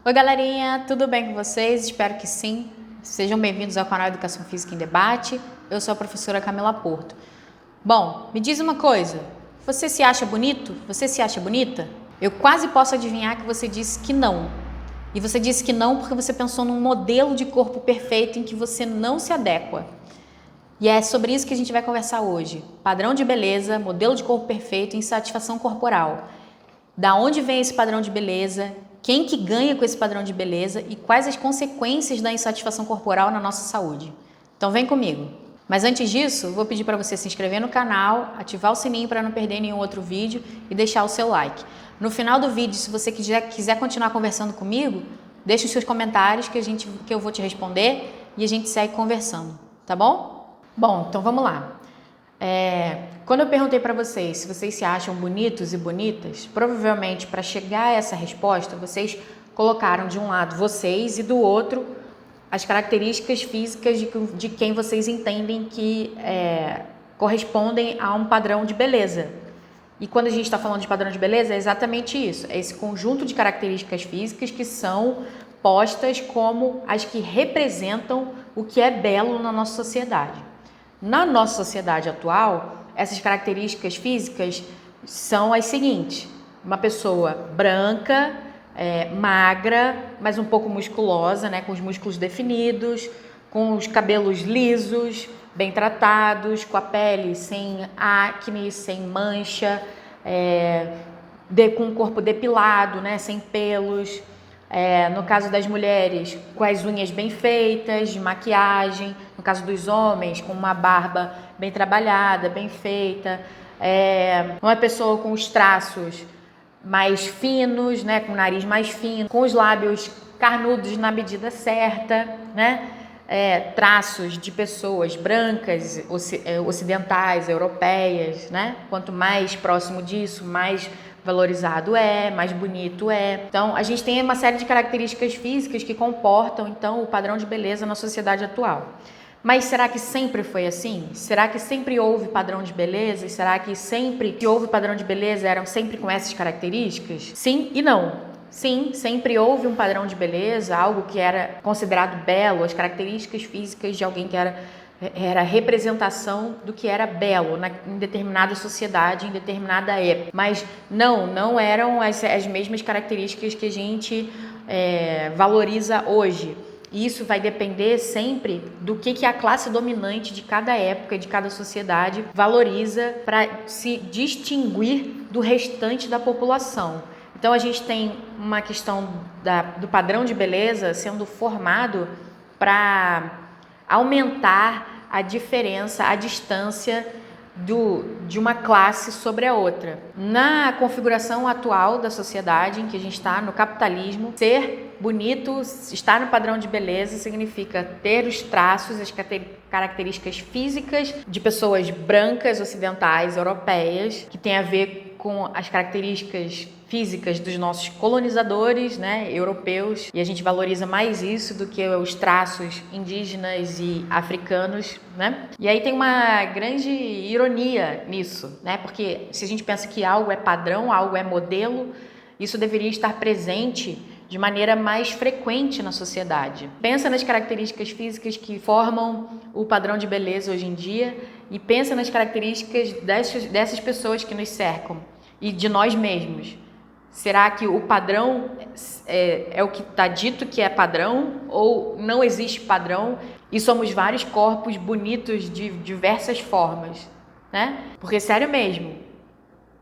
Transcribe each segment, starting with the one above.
Oi galerinha, tudo bem com vocês? Espero que sim. Sejam bem-vindos ao canal Educação Física em Debate. Eu sou a professora Camila Porto. Bom, me diz uma coisa, você se acha bonito? Você se acha bonita? Eu quase posso adivinhar que você disse que não. E você disse que não porque você pensou num modelo de corpo perfeito em que você não se adequa. E é sobre isso que a gente vai conversar hoje. Padrão de beleza, modelo de corpo perfeito e insatisfação corporal. Da onde vem esse padrão de beleza? Quem que ganha com esse padrão de beleza e quais as consequências da insatisfação corporal na nossa saúde? Então vem comigo. Mas antes disso, vou pedir para você se inscrever no canal, ativar o sininho para não perder nenhum outro vídeo e deixar o seu like. No final do vídeo, se você quiser continuar conversando comigo, deixe os seus comentários que eu vou te responder e a gente segue conversando, tá bom? Bom, então vamos lá. Quando eu perguntei para vocês se vocês se acham bonitos e bonitas, provavelmente para chegar a essa resposta, vocês colocaram de um lado vocês e do outro as características físicas de quem vocês entendem que correspondem a um padrão de beleza. E quando a gente está falando de padrão de beleza, é exatamente isso, é esse conjunto de características físicas que são postas como as que representam o que é belo na nossa sociedade. Na nossa sociedade atual, essas características físicas são as seguintes: uma pessoa branca, magra, mas um pouco musculosa, né, com os músculos definidos, com os cabelos lisos, bem tratados, com a pele sem acne, sem mancha, com o corpo depilado, né, sem pelos. No caso das mulheres, com as unhas bem feitas, de maquiagem. No caso dos homens, com uma barba bem trabalhada, bem feita. Uma pessoa com os traços mais finos, né, com o nariz mais fino, com os lábios carnudos na medida certa, né? Traços de pessoas brancas, ocidentais, europeias, né? Quanto mais próximo disso, mais valorizado mais bonito Então, a gente tem uma série de características físicas que comportam, então, o padrão de beleza na sociedade atual. Mas será que sempre foi assim? Será que sempre houve padrão de beleza? E será que sempre que houve padrão de beleza eram sempre com essas características? Sim e não. Sim, sempre houve um padrão de beleza, algo que era considerado belo, as características físicas de alguém que era a representação do que era belo em determinada sociedade, em determinada época. Mas não eram as mesmas características que a gente valoriza hoje. E isso vai depender sempre do que a classe dominante de cada época, de cada sociedade, valoriza para se distinguir do restante da população. Então a gente tem uma questão do padrão de beleza sendo formado para aumentar a diferença, a distância de uma classe sobre a outra. Na configuração atual da sociedade em que a gente está, no capitalismo, ser bonito, estar no padrão de beleza significa ter os traços, as características físicas de pessoas brancas, ocidentais, europeias, que tem a ver com as características físicas dos nossos colonizadores, né, europeus, e a gente valoriza mais isso do que os traços indígenas e africanos, né? E aí tem uma grande ironia nisso, né? Porque se a gente pensa que algo é padrão, algo é modelo, isso deveria estar presente de maneira mais frequente na sociedade. Pensa nas características físicas que formam o padrão de beleza hoje em dia e pensa nas características dessas pessoas que nos cercam e de nós mesmos. Será que o padrão é o que está dito que é padrão ou não existe padrão e somos vários corpos bonitos de diversas formas, né? Porque sério mesmo,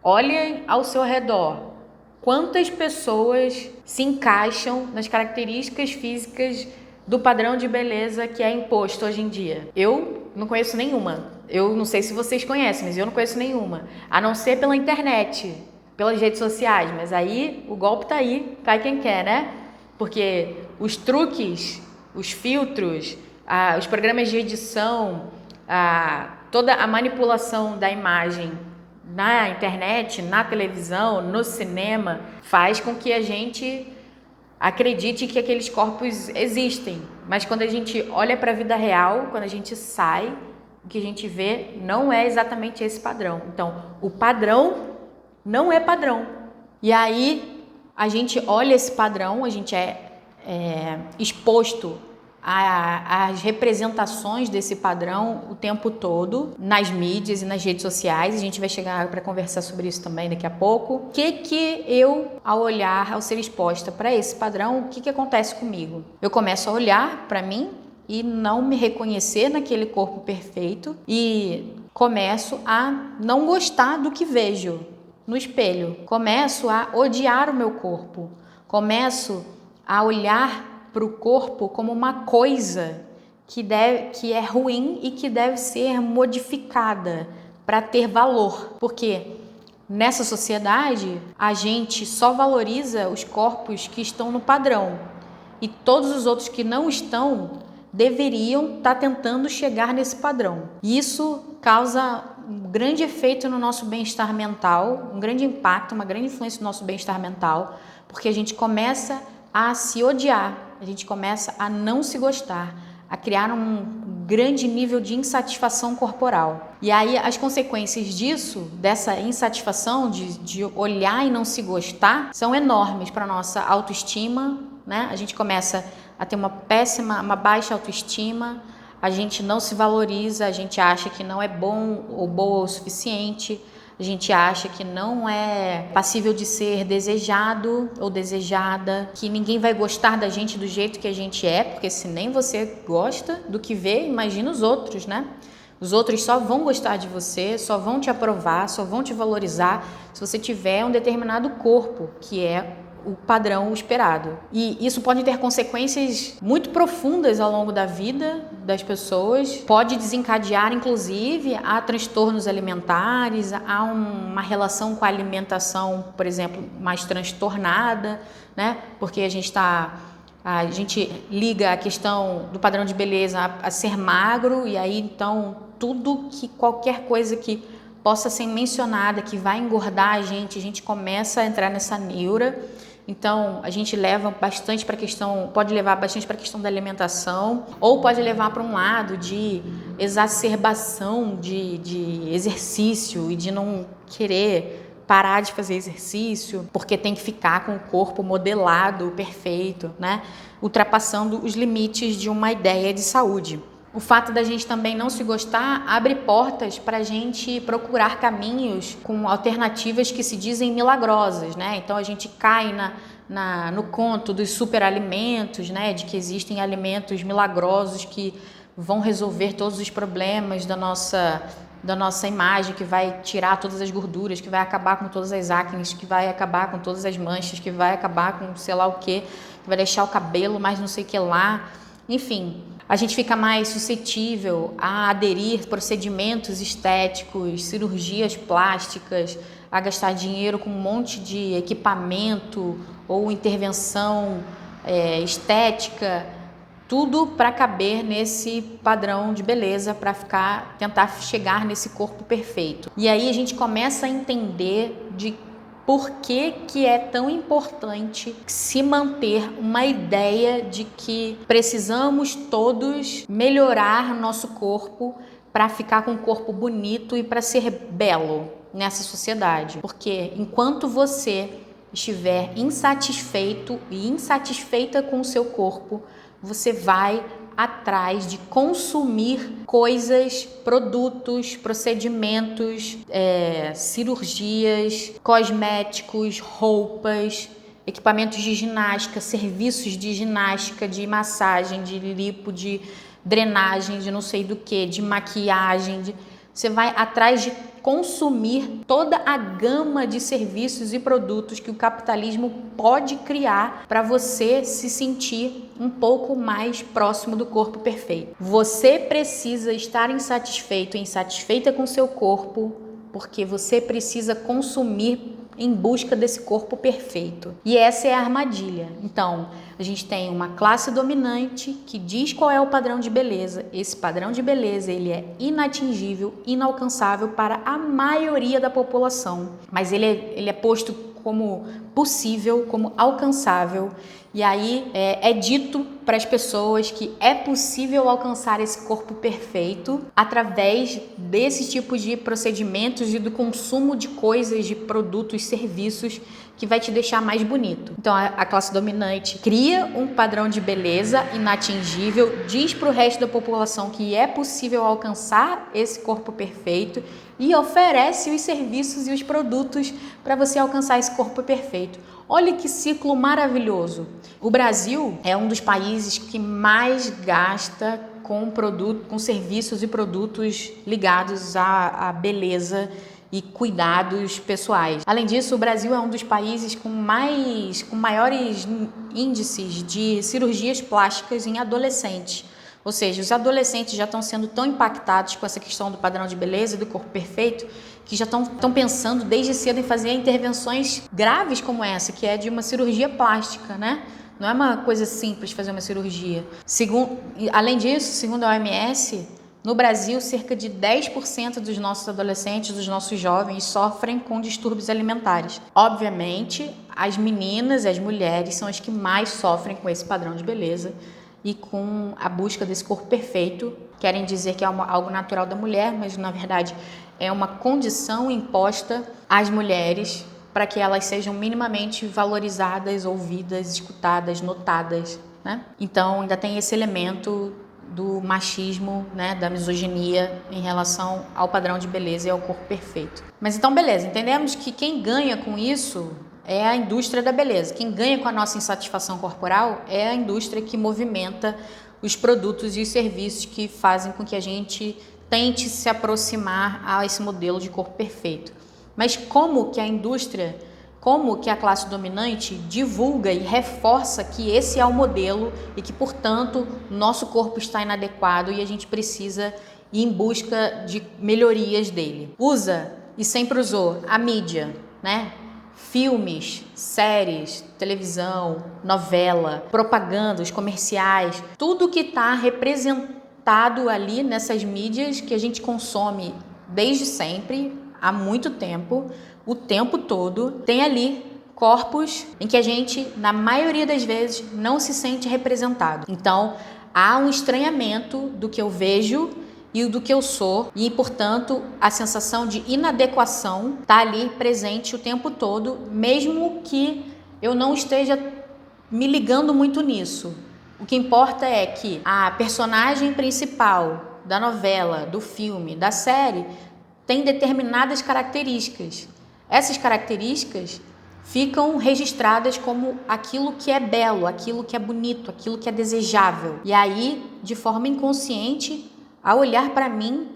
olhem ao seu redor. Quantas pessoas se encaixam nas características físicas do padrão de beleza que é imposto hoje em dia? Eu não conheço nenhuma. Eu não sei se vocês conhecem, mas eu não conheço nenhuma. A não ser pela internet, pelas redes sociais. Mas aí, o golpe tá aí, cai quem quer, né? Porque os truques, os filtros, os programas de edição, toda a manipulação da imagem na internet, na televisão, no cinema, faz com que a gente acredite que aqueles corpos existem. Mas quando a gente olha para a vida real, quando a gente sai, o que a gente vê não é exatamente esse padrão. Então, o padrão não é padrão. E aí, a gente olha esse padrão, a gente é exposto às representações desse padrão o tempo todo, nas mídias e nas redes sociais. A gente vai chegar para conversar sobre isso também daqui a pouco. O que eu, ao ser exposta para esse padrão, o que acontece comigo? Eu começo a olhar para mim e não me reconhecer naquele corpo perfeito e começo a não gostar do que vejo no espelho. Começo a odiar o meu corpo. Começo a olhar para o corpo como uma coisa que é ruim e que deve ser modificada para ter valor. Porque nessa sociedade a gente só valoriza os corpos que estão no padrão e todos os outros que não estão deveriam estar tentando chegar nesse padrão. E isso causa um grande efeito no nosso bem-estar mental, um grande impacto, uma grande influência no nosso bem-estar mental, porque a gente começa a se odiar, a gente começa a não se gostar, a criar um grande nível de insatisfação corporal. E aí as consequências disso, dessa insatisfação, de olhar e não se gostar, são enormes para a nossa autoestima, né? A gente começa a ter uma baixa autoestima, a gente não se valoriza, a gente acha que não é bom ou boa o suficiente, a gente acha que não é passível de ser desejado ou desejada, que ninguém vai gostar da gente do jeito que a gente é, porque se nem você gosta do que vê, imagina os outros, né? Os outros só vão gostar de você, só vão te aprovar, só vão te valorizar se você tiver um determinado corpo, que é o padrão esperado. E isso pode ter consequências muito profundas ao longo da vida das pessoas, pode desencadear inclusive a transtornos alimentares, a uma relação com a alimentação, por exemplo, mais transtornada, né? Porque a gente liga a questão do padrão de beleza a ser magro, e aí então qualquer coisa que possa ser mencionada, que vai engordar a gente começa a entrar nessa neura. Então, a gente leva bastante para a questão, pode levar bastante para a questão da alimentação, ou pode levar para um lado de exacerbação de exercício e de não querer parar de fazer exercício, porque tem que ficar com o corpo modelado, perfeito, né? Ultrapassando os limites de uma ideia de saúde. O fato da gente também não se gostar abre portas para a gente procurar caminhos com alternativas que se dizem milagrosas, né? Então a gente cai no conto dos superalimentos, né? De que existem alimentos milagrosos que vão resolver todos os problemas da nossa imagem, que vai tirar todas as gorduras, que vai acabar com todas as acnes, que vai acabar com todas as manchas, que vai acabar com sei lá o que vai deixar o cabelo mais não sei o que lá, enfim. A gente fica mais suscetível a aderir procedimentos estéticos, cirurgias plásticas, a gastar dinheiro com um monte de equipamento ou intervenção estética, tudo para caber nesse padrão de beleza, para tentar chegar nesse corpo perfeito. E aí a gente começa a entender de por que é tão importante se manter uma ideia de que precisamos todos melhorar nosso corpo para ficar com um corpo bonito e para ser belo nessa sociedade. Porque enquanto você estiver insatisfeito e insatisfeita com o seu corpo, você vai atrás de consumir coisas, produtos, procedimentos, cirurgias, cosméticos, roupas, equipamentos de ginástica, serviços de ginástica, de massagem, de lipo, de drenagem, de não sei do que, de maquiagem. Você vai atrás de consumir toda a gama de serviços e produtos que o capitalismo pode criar para você se sentir um pouco mais próximo do corpo perfeito. Você precisa estar insatisfeito, insatisfeita com seu corpo, porque você precisa consumir em busca desse corpo perfeito. E essa é a armadilha. Então, a gente tem uma classe dominante que diz qual é o padrão de beleza. Esse padrão de beleza, ele é inatingível, inalcançável para a maioria da população. Mas ele é posto como possível, como alcançável. E aí é dito para as pessoas que é possível alcançar esse corpo perfeito através desse tipo de procedimentos e do consumo de coisas, de produtos, serviços que vai te deixar mais bonito. Então a classe dominante cria um padrão de beleza inatingível, diz para o resto da população que é possível alcançar esse corpo perfeito e oferece os serviços e os produtos para você alcançar esse corpo perfeito. Olha que ciclo maravilhoso. O Brasil é um dos países que mais gasta com serviços e produtos ligados à beleza e cuidados pessoais. Além disso, o Brasil é um dos países com maiores índices de cirurgias plásticas em adolescentes. Ou seja, os adolescentes já estão sendo tão impactados com essa questão do padrão de beleza e do corpo perfeito que já estão pensando desde cedo em fazer intervenções graves como essa, que é de uma cirurgia plástica, né? Não é uma coisa simples fazer uma cirurgia. Além disso, segundo a OMS, no Brasil, cerca de 10% dos nossos adolescentes, dos nossos jovens, sofrem com distúrbios alimentares. Obviamente, as meninas, as mulheres, são as que mais sofrem com esse padrão de beleza e com a busca desse corpo perfeito. Querem dizer que é algo natural da mulher, mas na verdade é uma condição imposta às mulheres para que elas sejam minimamente valorizadas, ouvidas, escutadas, notadas, né? Então ainda tem esse elemento do machismo, né, da misoginia em relação ao padrão de beleza e ao corpo perfeito. Mas então beleza, entendemos que quem ganha com isso é a indústria da beleza. Quem ganha com a nossa insatisfação corporal é a indústria que movimenta os produtos e os serviços que fazem com que a gente tente se aproximar a esse modelo de corpo perfeito. Mas como que a classe dominante divulga e reforça que esse é o modelo e que, portanto, nosso corpo está inadequado e a gente precisa ir em busca de melhorias dele? Usa e sempre usou a mídia, né? Filmes, séries, televisão, novela, propaganda, os comerciais, tudo que está representado ali nessas mídias que a gente consome desde sempre, há muito tempo, o tempo todo, tem ali corpos em que a gente, na maioria das vezes, não se sente representado. Então, há um estranhamento do que eu vejo e do que eu sou, e, portanto, a sensação de inadequação está ali presente o tempo todo, mesmo que eu não esteja me ligando muito nisso. O que importa é que a personagem principal da novela, do filme, da série, tem determinadas características. Essas características ficam registradas como aquilo que é belo, aquilo que é bonito, aquilo que é desejável. E aí, de forma inconsciente, ao olhar para mim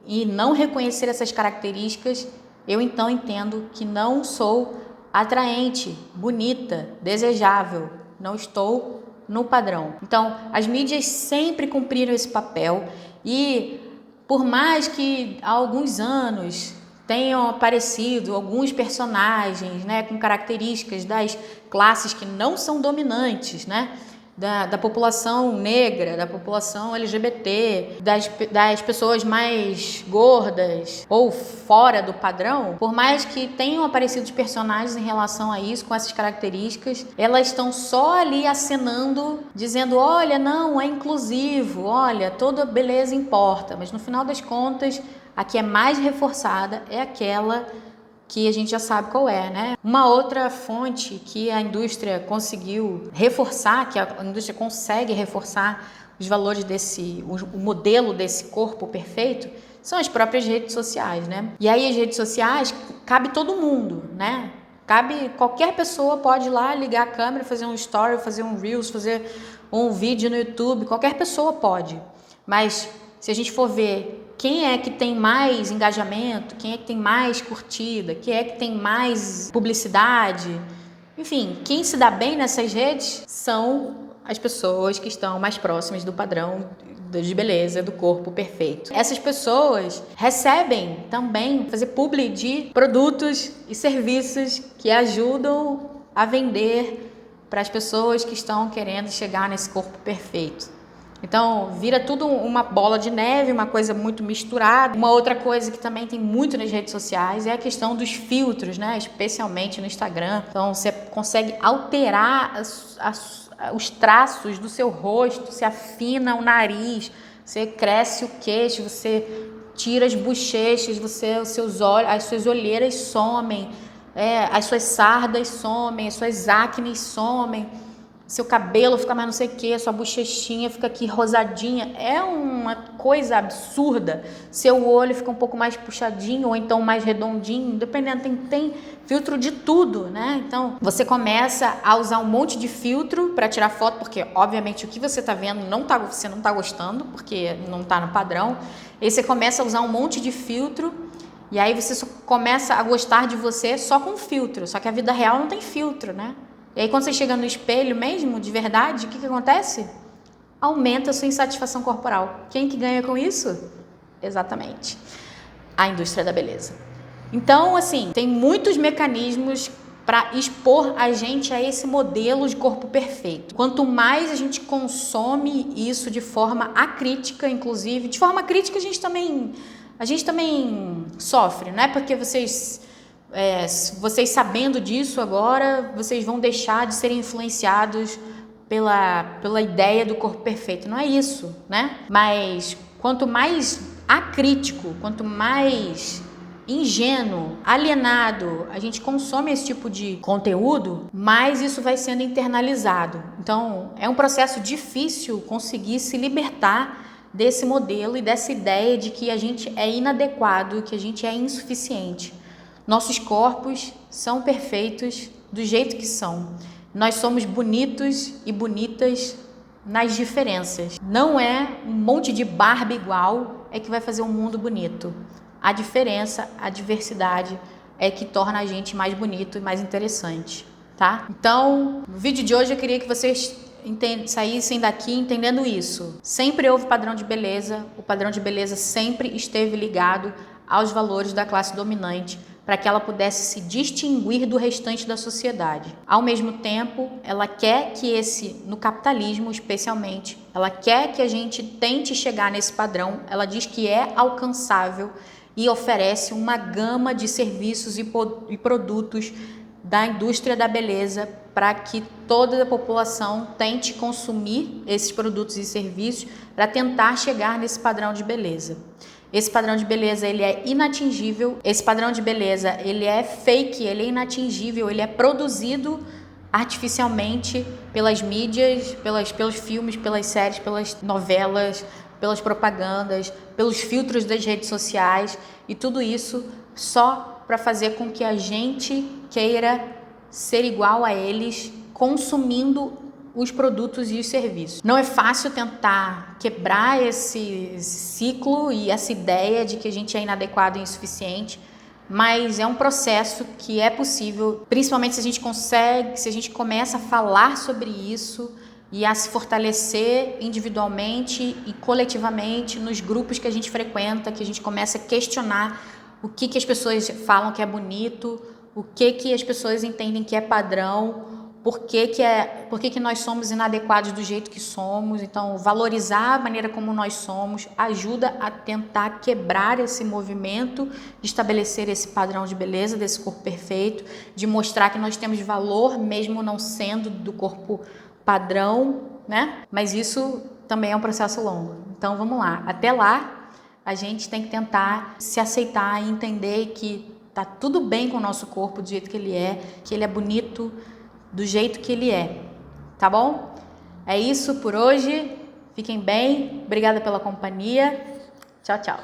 e não reconhecer essas características, eu então entendo que não sou atraente, bonita, desejável, não estou no padrão. Então, as mídias sempre cumpriram esse papel e, por mais que há alguns anos tenham aparecido alguns personagens, né, com características das classes que não são dominantes, né, da população negra, da população LGBT, das pessoas mais gordas ou fora do padrão, por mais que tenham aparecido os personagens em relação a isso, com essas características, elas estão só ali acenando, dizendo, olha, não, é inclusivo, olha, toda beleza importa, mas no final das contas, a que é mais reforçada é aquela que a gente já sabe qual é, né? Uma outra fonte que a indústria conseguiu reforçar, que a indústria consegue reforçar os valores o modelo desse corpo perfeito, são as próprias redes sociais, né? E aí as redes sociais, cabe todo mundo, né? Qualquer pessoa pode ir lá, ligar a câmera, fazer um story, fazer um Reels, fazer um vídeo no YouTube, qualquer pessoa pode. Mas se a gente for ver quem é que tem mais engajamento, quem é que tem mais curtida, quem é que tem mais publicidade, enfim, quem se dá bem nessas redes são as pessoas que estão mais próximas do padrão de beleza, do corpo perfeito. Essas pessoas recebem também fazer publi de produtos e serviços que ajudam a vender para as pessoas que estão querendo chegar nesse corpo perfeito. Então, vira tudo uma bola de neve, uma coisa muito misturada. Uma outra coisa que também tem muito nas redes sociais é a questão dos filtros, né? Especialmente no Instagram. Então, você consegue alterar os traços do seu rosto, você afina o nariz, você cresce o queixo, você tira as bochechas, os seus olhos, as suas olheiras somem. as suas sardas somem, as suas acnes somem, seu cabelo fica mais não sei o que, sua bochechinha fica aqui rosadinha, é uma coisa absurda. Seu olho fica um pouco mais puxadinho ou então mais redondinho, dependendo, tem filtro de tudo, né? Então você começa a usar um monte de filtro para tirar foto, porque obviamente o que você tá vendo você não tá gostando, porque não tá no padrão. Aí você começa a usar um monte de filtro e aí você só começa a gostar de você só com filtro, só que a vida real não tem filtro, né? E aí quando você chega no espelho mesmo, de verdade, o que acontece? Aumenta a sua insatisfação corporal. Quem que ganha com isso? Exatamente, a indústria da beleza. Então, assim, tem muitos mecanismos para expor a gente a esse modelo de corpo perfeito. Quanto mais a gente consome isso de forma acrítica, inclusive, de forma crítica a gente também sofre, não é porque vocês sabendo disso agora, vocês vão deixar de serem influenciados pela ideia do corpo perfeito. Não é isso, né? Mas quanto mais acrítico, quanto mais ingênuo, alienado a gente consome esse tipo de conteúdo, mais isso vai sendo internalizado. Então, é um processo difícil conseguir se libertar desse modelo e dessa ideia de que a gente é inadequado, que a gente é insuficiente. Nossos corpos são perfeitos do jeito que são. Nós somos bonitos e bonitas nas diferenças. Não é um monte de Barbie igual que vai fazer um mundo bonito. A diferença, a diversidade é que torna a gente mais bonito e mais interessante, tá? Então, no vídeo de hoje eu queria que vocês saíssem daqui entendendo isso. Sempre houve padrão de beleza, o padrão de beleza sempre esteve ligado aos valores da classe dominante, para que ela pudesse se distinguir do restante da sociedade. Ao mesmo tempo, ela quer que no capitalismo especialmente, ela quer que a gente tente chegar nesse padrão, ela diz que é alcançável e oferece uma gama de serviços e produtos da indústria da beleza para que toda a população tente consumir esses produtos e serviços para tentar chegar nesse padrão de beleza. Esse padrão de beleza, ele é inatingível, esse padrão de beleza, ele é fake, ele é inatingível, ele é produzido artificialmente pelas mídias, pelos filmes, pelas séries, pelas novelas, pelas propagandas, pelos filtros das redes sociais e tudo isso só para fazer com que a gente queira ser igual a eles, consumindo os produtos e os serviços. Não é fácil tentar quebrar esse ciclo e essa ideia de que a gente é inadequado e insuficiente, mas é um processo que é possível, principalmente se a gente começa a falar sobre isso e a se fortalecer individualmente e coletivamente nos grupos que a gente frequenta, que a gente começa a questionar o que as pessoas falam que é bonito, o que as pessoas entendem que é padrão, por que nós somos inadequados do jeito que somos. Então, valorizar a maneira como nós somos ajuda a tentar quebrar esse movimento, de estabelecer esse padrão de beleza, desse corpo perfeito, de mostrar que nós temos valor mesmo não sendo do corpo padrão, né? Mas isso também é um processo longo. Então, vamos lá. Até lá, a gente tem que tentar se aceitar e entender que tá tudo bem com o nosso corpo do jeito que ele é bonito, do jeito que ele é, tá bom? É isso por hoje, fiquem bem, obrigada pela companhia, tchau, tchau.